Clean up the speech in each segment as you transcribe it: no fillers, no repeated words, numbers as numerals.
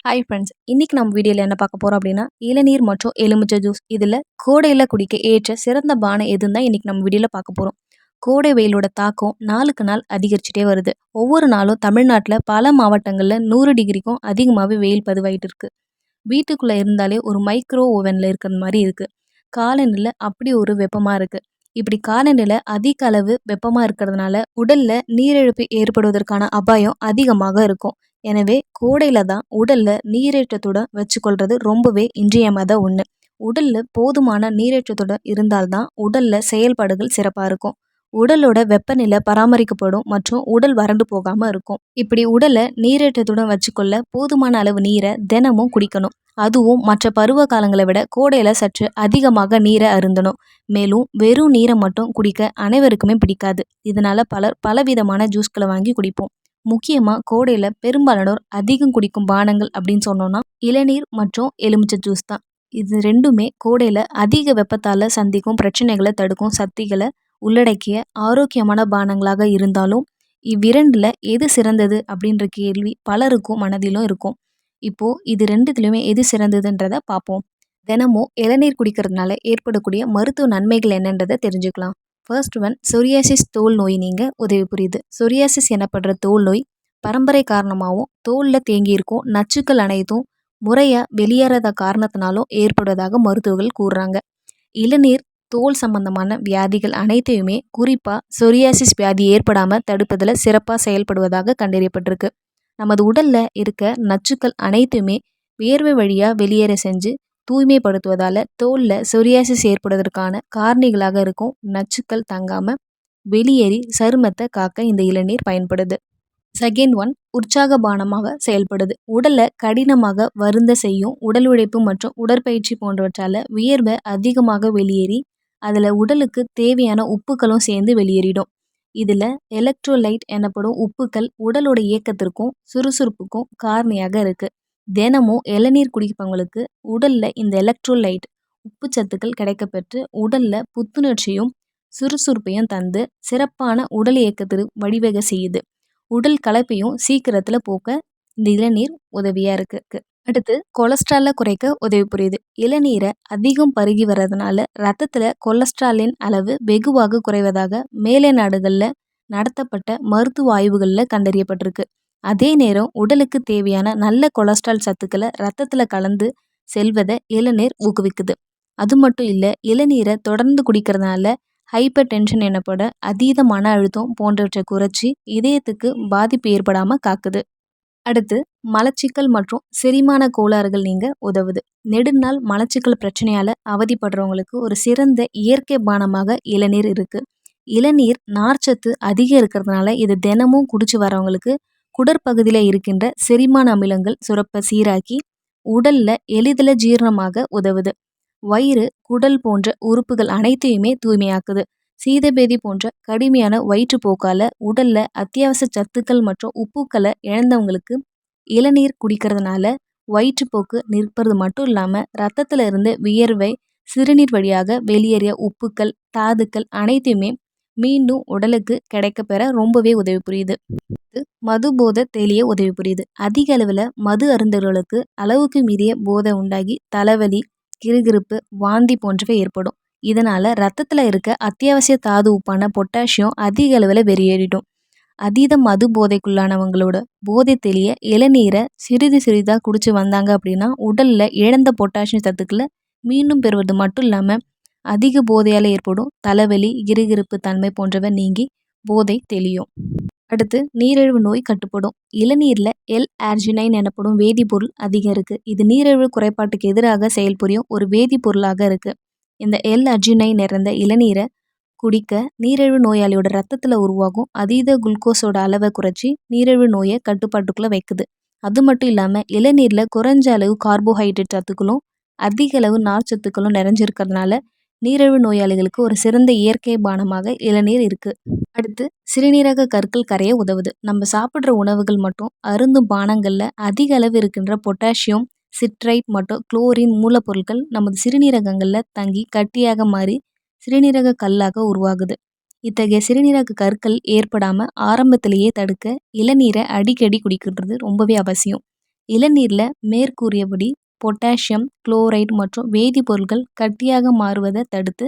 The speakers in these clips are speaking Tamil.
ஹாய் ஃப்ரெண்ட்ஸ், இன்னைக்கு நம்ம வீடியோவில் என்ன பார்க்க போகிறோம் அப்படின்னா இளநீர் மற்றும் எலுமிச்சை ஜூஸ். இதில் கோடையில் குடிக்க ஏற்ற சிறந்த பானம் எதுன்னு தான் இன்னைக்கு நம்ம வீடியோவில் பார்க்க போகிறோம். கோடை வெயிலோட தாக்கம் நாளுக்கு நாள் அதிகரிச்சுட்டே வருது. ஒவ்வொரு நாளும் தமிழ்நாட்டில் பல மாவட்டங்களில் 100 டிகிரிக்கும் அதிகமாகவே வெயில் பதிவாயிட்டு இருக்கு. வீட்டுக்குள்ளே இருந்தாலே ஒரு மைக்ரோ ஓவனில் இருக்கிற மாதிரி இருக்குது. காலநிலை அப்படி ஒரு வெப்பமாக இருக்குது. இப்படி காலநிலை அதிக அளவு வெப்பமாக இருக்கிறதுனால உடலில் நீரிழப்பு ஏற்படுவதற்கான அபாயம் அதிகமாக இருக்கும். எனவே கோடையில தான் உடல்ல நீரேற்றத்துடன் வச்சுக்கொள்றது ரொம்பவே இன்றியமையாத ஒன்று. உடல்ல போதுமான நீரேற்றத்துடன் இருந்தால்தான் உடல்ல செயல்பாடுகள் சிறப்பாக இருக்கும். உடலோட வெப்பநிலை பராமரிக்கப்படும் மற்றும் உடல் வறண்டு போகாம இருக்கும். இப்படி உடலை நீரேற்றத்துடன் வச்சுக்கொள்ள போதுமான அளவு நீரை தினமும் குடிக்கணும். அதுவும் மற்ற பருவ காலங்களை விட கோடையில சற்று அதிகமாக நீரை அருந்தணும். மேலும் வெறும் நீரை மட்டும் குடிக்க அனைவருக்குமே பிடிக்காது. இதனால பலர் பலவிதமான ஜூஸ்களை வாங்கி குடிப்போம். முக்கியமாக கோடையில் பெரும்பாலானோர் அதிகம் குடிக்கும் பானங்கள் அப்படின்னு சொன்னோன்னா இளநீர் மற்றும் எலுமிச்சை ஜூஸ் தான். இது ரெண்டுமே கோடையில் அதிக வெப்பத்தால் சந்திக்கும் பிரச்சனைகளை தடுக்கும் சக்திகளை உள்ளடக்கிய ஆரோக்கியமான பானங்களாக இருந்தாலும் இவ்விரண்டில் எது சிறந்தது அப்படின்ற கேள்வி பலருக்கும் மனதிலும் இருக்கும். இப்போது இது ரெண்டுத்துலையுமே எது சிறந்ததுன்றதை பார்ப்போம். தினமும் இளநீர் குடிக்கிறதுனால ஏற்படக்கூடிய மருத்துவ நன்மைகள் என்னன்றதை தெரிஞ்சுக்கலாம். ஃபர்ஸ்ட் ஒன், சொரியாசிஸ் தோல் நோய் நீங்க உதவி புரியுது. சொரியாசிஸ் எனப்படுற தோல் நோய் பரம்பரை காரணமாகவும் தோலில் தேங்கியிருக்கும் நச்சுக்கள் அனைத்தும் முறையாக வெளியேறாத காரணத்தினாலும் ஏற்படுவதாக மருத்துவர்கள் கூறுறாங்க. இளநீர் தோல் சம்பந்தமான வியாதிகள் அனைத்தையுமே குறிப்பாக சொரியாசிஸ் வியாதி ஏற்படாமல் தடுப்பதில் சிறப்பாக செயல்படுவதாக கண்டறியப்பட்டிருக்கு. நமது உடலில் இருக்க நச்சுக்கள் அனைத்துமே வியர்வை வழியாக வெளியேற செஞ்சு தூய்மைப்படுத்துவதால் தோலில் சொரியாசிஸ் ஏற்படுவதற்கான காரணிகளாக இருக்கும் நச்சுக்கள் தங்காமல் வெளியேறி சருமத்தை காக்க இந்த இளநீர் பயன்படுது. செகண்ட் ஒன், உற்சாக பானமாக செயல்படுது. உடலை கடினமாக வருந்த செய்யும் உடல் உழைப்பு மற்றும் உடற்பயிற்சி போன்றவற்றால் வியர்வை அதிகமாக வெளியேறி அதில் உடலுக்கு தேவையான உப்புக்களும் சேர்ந்து வெளியேறிடும். இதில் எலக்ட்ரோலைட் எனப்படும் உப்புக்கள் உடலோட இயக்கத்திற்கும் சுறுசுறுப்புக்கும் காரணியாக இருக்குது. தினமும் இளநீர் குடிப்பவங்களுக்கு உடலில் இந்த எலக்ட்ரோலைட் உப்பு சத்துக்கள் கிடைக்கப்பெற்று உடலில் புத்துணர்ச்சியும் சுறுசுறுப்பையும் தந்து சிறப்பான உடல் இயக்கத்திற்கு வழிவகை செய்யுது. உடல் களைப்பையும் சீக்கிரத்தில் போக்க இந்த இளநீர் உதவியாக இருக்குது. அடுத்து, கொலஸ்ட்ராலை குறைக்க உதவி புரியுது. இளநீரை அதிகம் பருகி வர்றதுனால ரத்தத்தில் கொலஸ்ட்ராலின் அளவு வெகுவாக குறைவதாக மேலை நாடுகளில் நடத்தப்பட்ட மருத்துவ ஆய்வுகளில் கண்டறியப்பட்டிருக்கு. அதே நேரம் உடலுக்கு தேவையான நல்ல கொலஸ்ட்ரால் சத்துக்களை ரத்தத்தில் கலந்து செல்வதை இளநீர் ஊக்குவிக்குது. அது மட்டும் இல்லை, இளநீரை தொடர்ந்து குடிக்கிறதுனால ஹைப்பர் டென்ஷன் எனப்பட அதீத மன அழுத்தம் போன்றவற்றை குறைச்சி இதயத்துக்கு பாதிப்பு ஏற்படாமல் காக்குது. அடுத்து, மலச்சிக்கல் மற்றும் செரிமான கோளாறுகள் நீங்க உதவுது. நெடுநாள் மலச்சிக்கல் பிரச்சனையால் அவதிப்படுறவங்களுக்கு ஒரு சிறந்த இயற்கை பானமாக இளநீர் இருக்குது. இளநீர் நார்ச்சத்து அதிகம் இருக்கிறதுனால இது தினமும் குடிச்சு வரவங்களுக்கு குடற்பகுதியில் இருக்கின்ற செரிமான அமிலங்கள் சுரப்ப சீராக்கி உடல்ல எளிதில் ஜீரணமாக உதவுது. வயிறு, குடல் போன்ற உறுப்புகள் அனைத்தையுமே தூய்மையாக்குது. சீதபேதி போன்ற கடுமையான வயிற்றுப்போக்கால உடல்ல அத்தியாவசிய சத்துக்கள் மற்றும் உப்புக்களை இழந்தவங்களுக்கு இளநீர் குடிக்கிறதுனால வயிற்றுப்போக்கு நிற்பது மட்டும் இல்லாமல் ரத்தத்தில் இருந்து வியர்வை சிறுநீர் வழியாக வெளியேறிய உப்புக்கள் தாதுக்கள் அனைத்தையுமே மீண்டும் உடலுக்கு கிடைக்கப்பெற ரொம்பவே உதவி புரியுது. மது போதை தெளிய உதவி புரியுது. அதிக அளவில் மது அருந்தவர்களுக்கு அளவுக்கு மீறிய போதை உண்டாகி தலைவலி, கிறுகிறுப்பு, வாந்தி போன்றவை ஏற்படும். இதனால் ரத்தத்தில் இருக்க அத்தியாவசிய தாது உப்பான பொட்டாசியம் அதிக அளவில் வெளியேறிடும். அதீத மது போதைக்குள்ளானவங்களோட போதை தெளிய இளநீரை சிறிது சிறிதாக குடிச்சு வந்தாங்க அப்படின்னா உடலில் இழந்த பொட்டாசியம் சத்துக்களை மீண்டும் பெறுவது மட்டும் இல்லாமல் அதிக போதையால் ஏற்படும் தலைவலி, கிறுகிறுப்பு தன்மை போன்றவை நீங்கி போதை தெளியும். அடுத்து, நீரிழிவு நோய் கட்டுப்படும். இளநீரில் L-ஆர்ஜினைன் எனப்படும் வேதிப்பொருள் அதிகம் இருக்குது. இது நீரிழிவு குறைபாட்டுக்கு எதிராக செயல்புரியும் ஒரு வேதிப்பொருளாக இருக்குது. இந்த L-அர்ஜினைன் நிறைந்த இளநீரை குடிக்க நீரிழிவு நோயாளியோட ரத்தத்தில் உருவாகும் அதீத குளுக்கோஸோட அளவை குறைச்சி நீரிழிவு நோயை கட்டுப்பாட்டுக்குள்ளே வைக்குது. அது மட்டும் இல்லாமல் இளநீரில் குறைஞ்ச அளவு கார்போஹைட்ரேட் சத்துக்களும் அதிக அளவு நார்ச்சத்துக்களும் நிறைஞ்சிருக்கிறதுனால நீரிழிவு நோயாளிகளுக்கு ஒரு சிறந்த இயற்கை பானமாக இளநீர் இருக்குது. அடுத்து, சிறுநீரக கற்கள் கரைய உதவுது. நம்ம சாப்பிட்ற உணவுகள் மற்றும் அருந்தும் பானங்களில் அதிக அளவு இருக்கின்ற பொட்டாசியம், சிட்ரைட் மற்றும் குளோரின் மூலப்பொருட்கள் நமது சிறுநீரகங்களில் தங்கி கட்டியாக மாறி சிறுநீரக கல்லாக உருவாகுது. இத்தகைய சிறுநீரக கற்கள் ஏற்படாமல் ஆரம்பத்திலேயே தடுக்க இளநீரை அடிக்கடி குடிக்கிறது ரொம்பவே அவசியம். இளநீர்ல மேற்கூறியபடி பொட்டாசியம், குளோரைடு மற்றும் வேதிப்பொருட்கள் கட்டியாக மாறுவதை தடுத்து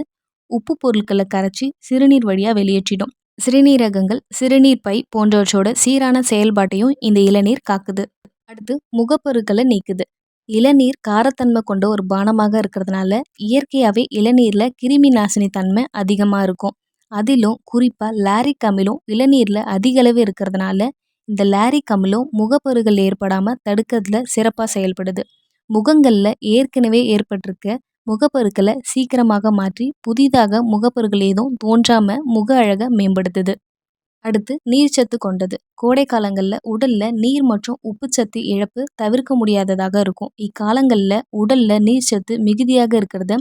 உப்பு பொருட்களை கரைச்சி சிறுநீர் வழியா வெளியேற்றிடும். சிறுநீரகங்கள், சிறுநீர் பை போன்றவற்றோட சீரான செயல்பாட்டையும் இந்த இளநீர் காக்குது. அடுத்து முகப்பருக்களை நீக்குது. இளநீர் காரத்தன்மை கொண்ட ஒரு பானமாக இருக்கிறதுனால இயற்கையாகவே இளநீரில் கிருமி நாசினி தன்மை அதிகமாக இருக்கும். அதிலும் குறிப்பாக லாரிக் அமிலம் இளநீரில் அதிக அளவு இருக்கிறதுனால இந்த லாரிக் அமிலம் முகப்பருகள் ஏற்படாமல் தடுக்கிறதுல சிறப்பாக செயல்படுது. முகங்களில் ஏற்கனவே ஏற்பட்டிருக்க முகப்பருக்களை சீக்கிரமாக மாற்றி புதிதாக முகப்பருகள் ஏதும் தோன்றாமல் முக அழகை மேம்படுத்துது. அடுத்து நீர்ச்சத்து கொண்டது. கோடை காலங்களில் உடலில் நீர் மற்றும் உப்புச்சத்து இழப்பு தவிர்க்க முடியாததாக இருக்கும். இக்காலங்களில் உடலில் நீர்ச்சத்து மிகுதியாக இருக்கிறத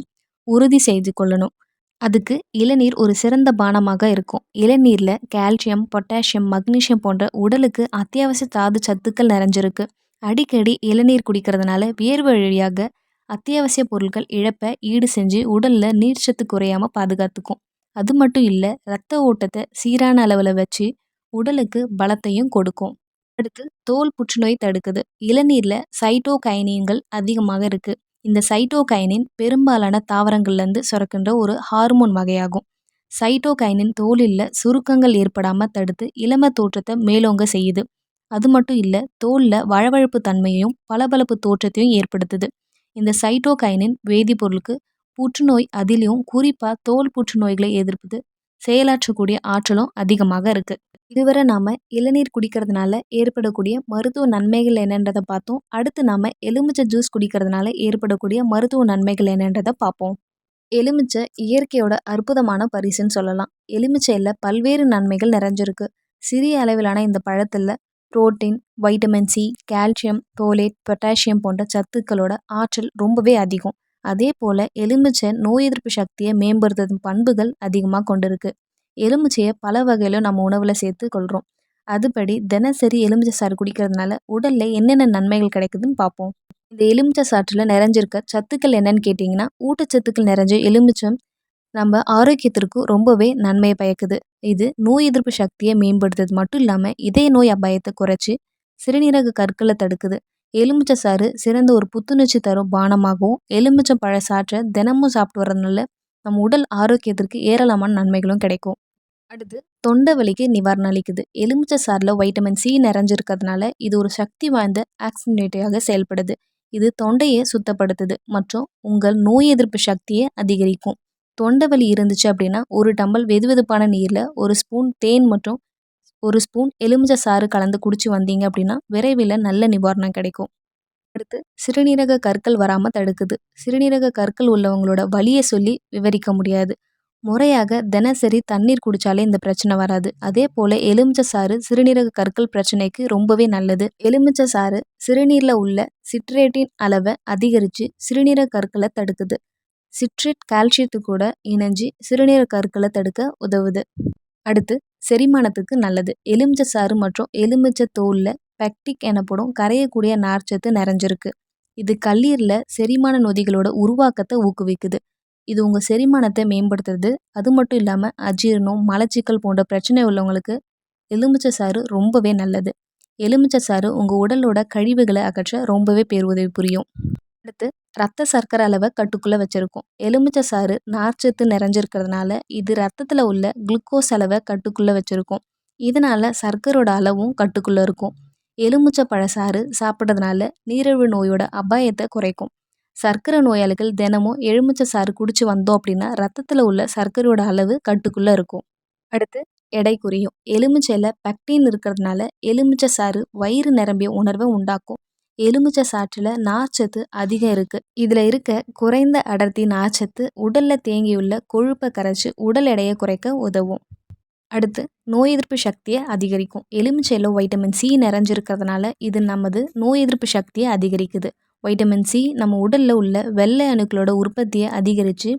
உறுதி செய்து கொள்ளணும். அதுக்கு இளநீர் ஒரு சிறந்த பானமாக இருக்கும். இளநீரில் கால்சியம், பொட்டாசியம், மக்னீசியம் போன்ற உடலுக்கு அத்தியாவசிய தாது சத்துக்கள் நிறைஞ்சிருக்கு. அடிக்கடி இளநீர் குடிக்கிறதுனால வியர்வை வழியாக அத்தியாவசிய பொருட்கள் இழப்பை ஈடு செஞ்சு உடலில் நீர்ச்சத்து குறையாமல் பாதுகாத்துக்கும். அது மட்டும் இல்லை, ரத்த ஓட்டத்தை சீரான அளவில் வச்சு உடலுக்கு பலத்தையும் கொடுக்கும். அடுத்து தோல் புற்றுநோய் தடுக்குது. இளநீரில் சைட்டோகைனின்கள் அதிகமாக இருக்குது. இந்த சைட்டோகைனின் பெரும்பாலான தாவரங்கள்லேருந்து சுரக்கின்ற ஒரு ஹார்மோன் வகையாகும். சைட்டோகைனின் தோலில் சுருக்கங்கள் ஏற்படாமல் தடுத்து இளம தோற்றத்தை மேலோங்க செய்யுது. அது மட்டும் இல்லை, தோலில் வழவழப்பு தன்மையையும் பளபளப்பு தோற்றத்தையும் ஏற்படுத்துது. இந்த சைட்டோகைனின் வேதிப்பொருளுக்கு புற்றுநோய், அதிலும் குறிப்பாக தோல் புற்றுநோய்களை எதிர்ப்பது செயலாற்றக்கூடிய ஆற்றலும் அதிகமாக இருக்குது. இதுவரை நாம் இளநீர் குடிக்கிறதுனால ஏற்படக்கூடிய மருத்துவ நன்மைகள் என்னன்றதை பார்த்தோம். அடுத்து நாம் எலுமிச்சை ஜூஸ் குடிக்கிறதுனால ஏற்படக்கூடிய மருத்துவ நன்மைகள் என்னன்றதை பார்ப்போம். எலுமிச்சை இயற்கையோட அற்புதமான பரிசுன்னு சொல்லலாம். எலுமிச்சையில் பல்வேறு நன்மைகள் நிறைஞ்சிருக்கு. சிறிய அளவிலான இந்த பழத்தில் protein, vitamin C, calcium, folate, potassium போன்ற சத்துக்களோட ஆற்றல் ரொம்பவே அதிகம். அதே போல் எலுமிச்சை நோய் எதிர்ப்பு சக்தியை மேம்படுத்தும் பண்புகள் அதிகமாக கொண்டிருக்கு. எலுமிச்சையை பல வகையிலும் நம்ம உணவில் சேர்த்து கொள்கிறோம். அதுபடி தினசரி எலுமிச்சை சாறு குடிக்கிறதுனால உடலில் என்னென்ன நன்மைகள் கிடைக்குதுன்னு பார்ப்போம். இந்த எலுமிச்சை சாற்றில் நிறைஞ்சிருக்க சத்துக்கள் என்னன்னு கேட்டிங்கன்னா, ஊட்டச்சத்துக்கள் நிறைஞ்ச எலுமிச்சம் நம்ம ஆரோக்கியத்திற்கு ரொம்பவே நன்மையை பயக்குது. இது நோய் எதிர்ப்பு சக்தியை மேம்படுத்துறது மட்டும் இல்லாமல் இதய நோய் அபாயத்தை குறைச்சி சிறுநீரக கற்களை தடுக்குது. எலுமிச்சை சாறு சிறந்த ஒரு புத்துணர்ச்சி தரும் பானமாகவும் எலுமிச்சை பழ சாற்றை தினமும் சாப்பிட்டு வரதுனால நம்ம உடல் ஆரோக்கியத்திற்கு ஏராளமான நன்மைகளும் கிடைக்கும். அடுத்து தொண்டை வலிக்கு நிவாரணம் அளிக்குது. எலுமிச்சை சாறில் வைட்டமின் சி நிறைஞ்சிருக்கிறதுனால இது ஒரு சக்தி வாய்ந்த ஆக்சிடேட்டிவாக செயல்படுது. இது தொண்டையை சுத்தப்படுத்துது மற்றும் உங்கள் நோய் எதிர்ப்பு சக்தியை அதிகரிக்கும். தொண்டை வலி இருந்துச்சு அப்படின்னா ஒரு டம்ளர் வெதுவெதுப்பான நீரில் ஒரு ஸ்பூன் தேன் மற்றும் ஒரு ஸ்பூன் எலுமிச்சை சாறு கலந்து குடிச்சு வந்தீங்க அப்படின்னா விரைவில் நல்ல நிவாரணம் கிடைக்கும். அடுத்து சிறுநீரக கற்கள் வராமல் தடுக்குது. சிறுநீரக கற்கள் உள்ளவங்களோட வலியை சொல்லி விவரிக்க முடியாது. முறையாக தினசரி தண்ணீர் குடித்தாலே இந்த பிரச்சனை வராது. அதே போல் எலுமிச்சை சாறு சிறுநீரக கற்கள் பிரச்சனைக்கு ரொம்பவே நல்லது. எலுமிச்சை சாறு சிறுநீரில் உள்ள சிட்ரேட்டின் அளவை அதிகரித்து சிறுநீரக கற்களை தடுக்குது. சிட்ரேட் கால்சியத்து கூட இணைஞ்சு சிறுநீரக கற்களை தடுக்க உதவுது. அடுத்து செரிமானத்துக்கு நல்லது. எலுமிச்சை சாறு மற்றும் எலுமிச்சை தோலில் பெக்டிக் எனப்படும் கரையக்கூடிய நார்ச்சத்து நிறைஞ்சிருக்கு. இது கல்லீரலில் செரிமான நொதிகளோட உருவாக்கத்தை ஊக்குவிக்குது. இது உங்கள் செரிமானத்தை மேம்படுத்துறது. அது மட்டும் இல்லாமல் அஜீரணம், மலச்சிக்கல் போன்ற பிரச்சனை உள்ளவங்களுக்கு எலுமிச்சை சாறு ரொம்பவே நல்லது. எலுமிச்சை சாறு உங்கள் உடலோட கழிவுகளை அகற்ற ரொம்பவே பேருதவி புரியும். அடுத்து ரத்த சர்க்கரை அளவை கட்டுக்குள்ளே வச்சுருக்கும். எலுமிச்சை சாறு நார்ச்சத்து நிறைஞ்சிருக்கிறதுனால இது ரத்தத்தில் உள்ள குளுக்கோஸ் அளவை கட்டுக்குள்ளே வச்சுருக்கும். இதனால் சர்க்கரோட அளவும் கட்டுக்குள்ளே இருக்கும். எலுமிச்சை பழசாறு சாப்பிட்றதுனால நீரிழிவு நோயோட அபாயத்தை குறைக்கும். சர்க்கரை நோயாளிகள் தினமும் எலுமிச்சை சாறு குடிச்சு வந்தோம் அப்படின்னா ரத்தத்தில் உள்ள சர்க்கரையோட அளவு கட்டுக்குள்ளே இருக்கும். அடுத்து எடை குறையும். எலுமிச்சையில் பெக்டின் இருக்கிறதுனால எலுமிச்சை சாறு வயிறு நிரம்பிய உணர்வை உண்டாக்கும். எலுமிச்சை சாற்றில் நார்ச்சத்து அதிகம் இருக்குது. இதில் இருக்க குறைந்த அடர்த்தி நார்ச்சத்து உடலில் தேங்கியுள்ள கொழுப்பை கரைச்சி உடல் எடையை குறைக்க உதவும். அடுத்து நோய் எதிர்ப்பு சக்தியை அதிகரிக்கும். எலுமிச்சையில் வைட்டமின் சி நிறைஞ்சிருக்கிறதுனால இது நமது நோய் எதிர்ப்பு சக்தியை அதிகரிக்குது. வைட்டமின் சி நம்ம உடலில் உள்ள வெள்ளை அணுக்களோட உற்பத்தியை அதிகரித்து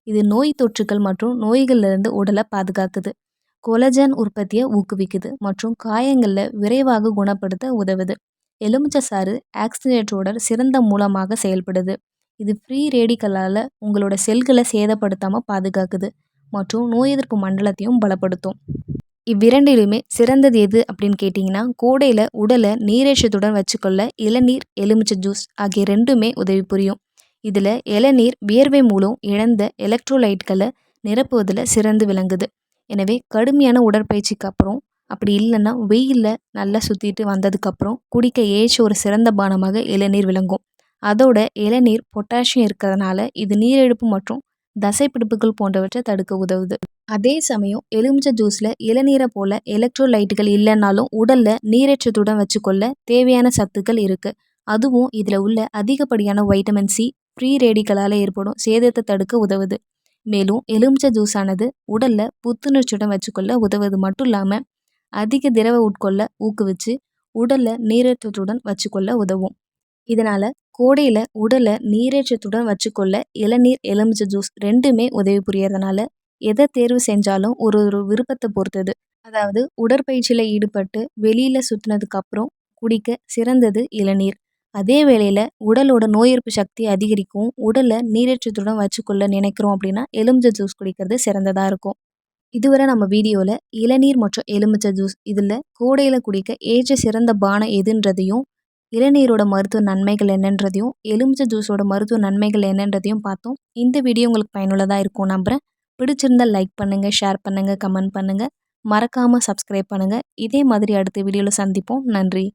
இது நோய் தொற்றுக்கள் மற்றும் நோய்களிலிருந்து உடலை பாதுகாக்குது. கொலஜன் உற்பத்தியை ஊக்குவிக்குது மற்றும் காயங்களில் விரைவாக குணப்படுத்த உதவுது. எலுமிச்சை சாறு ஆக்சிஜனேட்டரோட சிறந்த மூலமாக செயல்படுது. இது ஃப்ரீ ரேடிக்கலால் உங்களோட செல்களை சேதப்படுத்தாமல் பாதுகாக்குது மற்றும் நோய் எதிர்ப்பு மண்டலத்தையும் பலப்படுத்தும். இவ்விரண்டிலுமே சிறந்தது எது அப்படின்னு கேட்டிங்கன்னா, கோடையில் உடலை நீரேற்றத்துடன் வச்சுக்கொள்ள இளநீர், எலுமிச்சை ஜூஸ் ஆகிய ரெண்டுமே உதவி புரியும். இதில் இளநீர் வியர்வை மூலம் இழந்த எலக்ட்ரோலைட்களை நிரப்புவதில் சிறந்து விளங்குது. எனவே கடுமையான உடற்பயிற்சிக்கு அப்புறம், அப்படி இல்லைன்னா வெயிலில் நல்லா சுற்றிட்டு வந்ததுக்கப்புறம் குடிக்க ஏற்ற ஒரு சிறந்த பானமாக இளநீர் விளங்கும். அதோட இளநீர் பொட்டாசியம் இருக்கிறதுனால இது நீரிழப்பு மற்றும் தசைப்பிடிப்புகள் போன்றவற்றை தடுக்க உதவுது. அதே சமயம் எலுமிச்சை ஜூஸில் இளநீரை போல எலக்ட்ரோலைட்டுகள் இல்லைன்னாலும் உடலில் நீரேற்றத்துடன் வச்சுக்கொள்ள தேவையான சத்துக்கள் இருக்குது. அதுவும் இதில் உள்ள அதிகப்படியான வைட்டமின் சி ஃப்ரீ ரேடிக்கலால் ஏற்படும் சேதத்தை தடுக்க உதவுது. மேலும் எலுமிச்சை ஜூஸானது உடலில் புத்துணர்ச்சியுடன் வச்சுக்கொள்ள உதவுவது மட்டும் இல்லாமல் அதிக திரவ உட்கொள்ள ஊக்குவிச்சு உடலில் நீரேற்றத்துடன் வச்சுக்கொள்ள உதவும். இதனால் கோடையில் உடலை நீரேற்றத்துடன் வச்சுக்கொள்ள இளநீர், எலுமிச்சை ஜூஸ் ரெண்டுமே உதவி புரியறதுனால எதை தேர்வு செஞ்சாலும் ஒரு ஒரு விருப்பத்தை பொறுத்தது. அதாவது உடற்பயிற்சியில் ஈடுபட்டு வெளியில் சுற்றினதுக்கு அப்புறம் குடிக்க சிறந்தது இளநீர். அதே வேளையில் உடலோட நோய் எதிர்ப்பு சக்தி அதிகரிக்கும், உடலை நீரேற்றத்துடன் வச்சுக்கொள்ள நினைக்கிறோம் அப்படின்னா எலுமிச்சை ஜூஸ் குடிக்கிறது சிறந்ததாக இருக்கும். இதுவரை நம்ம வீடியோவில் இளநீர் மற்றும் எலுமிச்சை ஜூஸ் இதில் கோடையில் குடிக்க ஏற்ற சிறந்த பானம் எதுன்றதையும், இளநீரோட மருத்துவ நன்மைகள் என்னன்றதையும், எலுமிச்சை ஜூஸோட மருத்துவ நன்மைகள் என்னன்றதையும் பார்த்தோம். இந்த வீடியோ உங்களுக்கு பயனுள்ளதாக இருக்கும் நம்புகிறேன். பிடிச்சிருந்தா லைக் பண்ணுங்கள், ஷேர் பண்ணுங்கள், கமெண்ட் பண்ணுங்கள். மறக்காமல் சப்ஸ்கிரைப் பண்ணுங்கள். இதே மாதிரி அடுத்த வீடியோவில் சந்திப்போம். நன்றி.